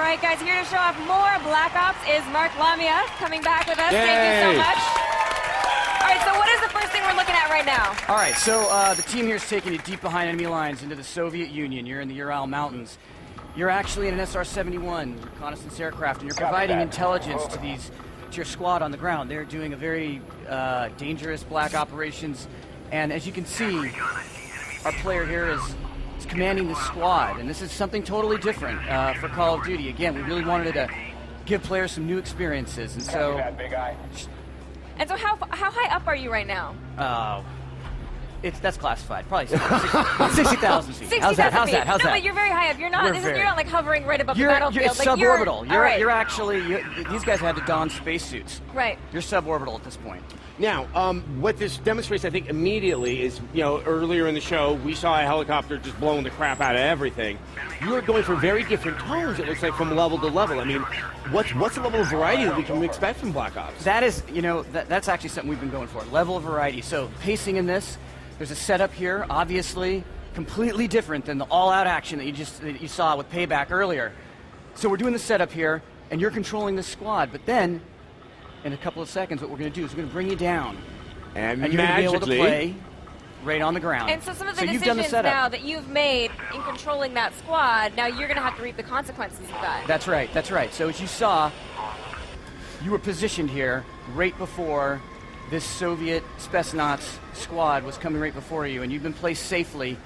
right, guys, here to show off more Black Ops is Mark Lamia coming back with us. Yay. Thank you so much. All right, so what is the first thing we're looking at right now? All right, so the team here is taking you deep behind enemy lines into the Soviet Union. You're in the Ural Mountains. You're actually in an SR-71 reconnaissance aircraft, and you're providing intelligence to your squad on the ground. They're doing a very dangerous black operations, and as you can see, our player here is commanding the squad, and this is something totally different for Call of Duty. Again, we really wanted to give players some new experiences, and so... And so how high up are you right now? That's classified. Probably 60,000 feet. How's that? How's that? No, but you're very high up. You're not. You're not like hovering right above the You're battlefield. it's like suborbital. You're actually. These guys had to don spacesuits. Right. You're suborbital at this point. Now, what this demonstrates, I think, immediately is, earlier in the show, we saw a helicopter just blowing the crap out of everything. You are going for very different tones, it looks like, from level to level. I mean, what's the level of variety that we can expect from Black Ops? That is, that's actually something we've been going for. Level of variety. So, pacing in this, there's a setup here, obviously, completely different than the all-out action that you saw with Payback earlier. So we're doing the setup here, and you're controlling the squad, but then, in a couple of seconds, what we're going to do is we're going to bring you down. And you're going to be able to play right on the ground. And so some of the decisions now that you've made in controlling that squad, now you're going to have to reap the consequences of that. That's right, that's right. So as you saw, you were positioned here right before this Soviet Spetsnaz squad was coming right before you, and you've been placed safely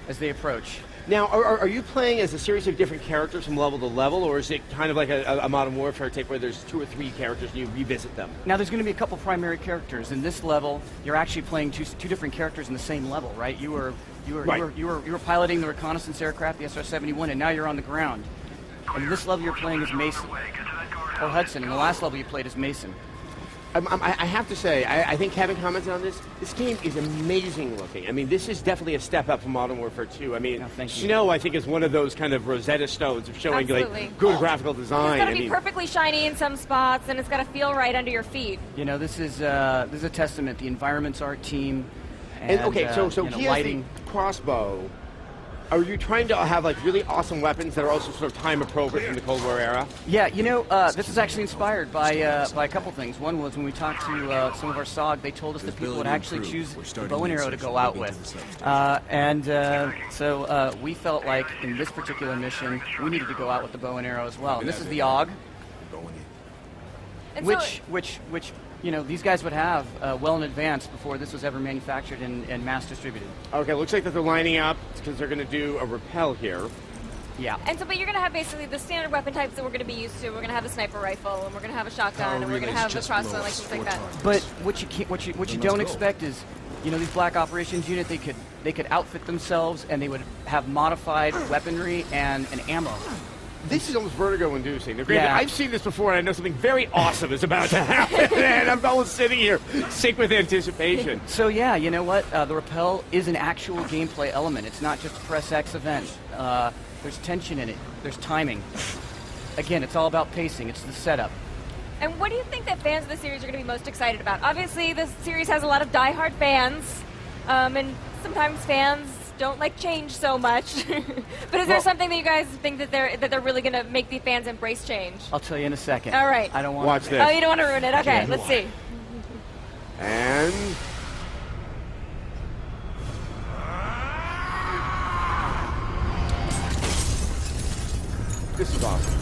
as they approach. Now, are you playing as a series of different characters from level to level, or is it kind of like a Modern Warfare type where there's 2 or 3 characters and you revisit them? Now, there's going to be a couple primary characters. In this level, you're actually playing two different characters in the same level, right? You were piloting the reconnaissance aircraft, the SR-71, and now you're on the ground. And in this level, you're playing as Mason, or Hudson, and the last level you played as Mason. I have to say, I think Kevin commented on this. This game is amazing looking. I mean, this is definitely a step up from Modern Warfare 2. I mean, Snow, I think, is one of those kind of Rosetta Stones of showing like good graphical design. It's got to be perfectly shiny in some spots, and it's got to feel right under your feet. This is a testament. The environment's art team. And okay, so here's lighting. The crossbow. Are you trying to have like really awesome weapons that are also sort of time appropriate from the Cold War era? Yeah, this is actually inspired by a couple things. One was when we talked to some of our SOG, they told us that people would actually choose the bow and arrow to go out with. So we felt like in this particular mission, we needed to go out with the bow and arrow as well. And this is the AUG, which these guys would have well in advance before this was ever manufactured and mass distributed. Okay, looks like that they're lining up because they're going to do a rappel here. Yeah. And so, but you're going to have basically the standard weapon types that we're going to be used to. We're going to have a sniper rifle, and we're going to have a shotgun, and we're going to have a crossbow, like things like that. But what you don't expect is, these Black Operations unit, they could outfit themselves, and they would have modified weaponry and ammo. This is almost vertigo-inducing. Yeah. I've seen this before, and I know something very awesome is about to happen, and I'm almost sitting here sick with anticipation. So yeah, you know what? The rappel is an actual gameplay element. It's not just a press X event. There's tension in it. There's timing. Again, it's all about pacing. It's the setup. And what do you think that fans of the series are going to be most excited about? Obviously, this series has a lot of diehard fans, and sometimes fans don't like change so much. But is there something that you guys think that they're really going to make the fans embrace change? I'll tell you in a second. All right. I don't want Watch to. this. Oh, you don't want to ruin it. Okay, let's see. And this is awesome.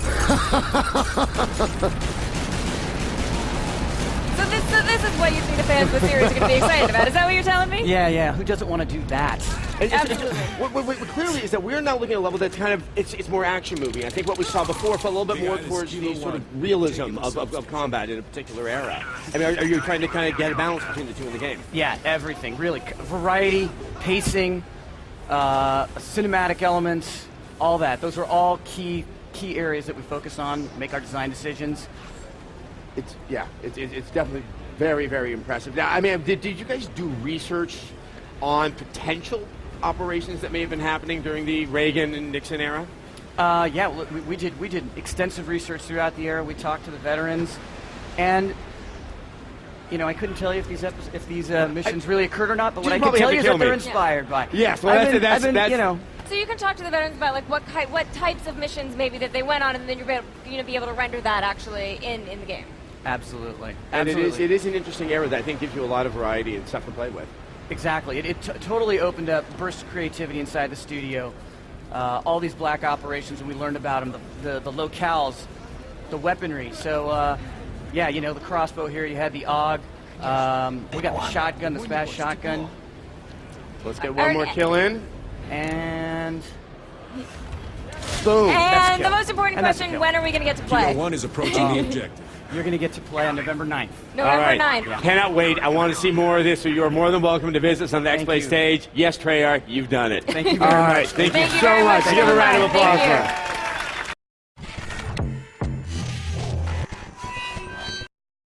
So this is what you think the fans of the series are going to be excited about. Is that what you're telling me? Yeah. Who doesn't want to do that? Absolutely. What clearly is that we're not looking at a level that's kind of, it's more action movie. I think what we saw before felt a little bit more towards the sort of realism of combat in a particular era. I mean, are you trying to kind of get a balance between the two in the game? Yeah, everything. Really. Variety, pacing, cinematic elements, all that. Those are all key areas that we focus on, make our design decisions. It's definitely very, very impressive. Now, I mean, did you guys do research on potential operations that may have been happening during the Reagan and Nixon era? Yeah, we did extensive research throughout the era. We talked to the veterans, and I couldn't tell you if these missions really occurred or not. But what I can tell you is that they're inspired by. Yes, well, So you can talk to the veterans about like what types of missions maybe that they went on, and then you're going to be able to render that actually in the game. Absolutely. And Absolutely. it is an interesting era that I think gives you a lot of variety and stuff to play with. Exactly. It totally opened up bursts of creativity inside the studio. All these black operations, and we learned about them, the locales, the weaponry. So, yeah, you know, the crossbow here, you had the AUG. We got the shotgun, the fast shotgun. Let's get one more kill in. And boom. And the most important And that's a question, kill. when are we going to get to play? Kilo 1 is approaching the objective. you're going to get to play on November 9th. November All right. 9th. Cannot wait. I want to see more of this, so you are more than welcome to visit us on the Thank X-Play you. stage. Yes, Treyarch, you've done it. Thank you All very right. much. Thank you Thank you so very much. much, Give a round of gentlemen. applause Thank for you. him.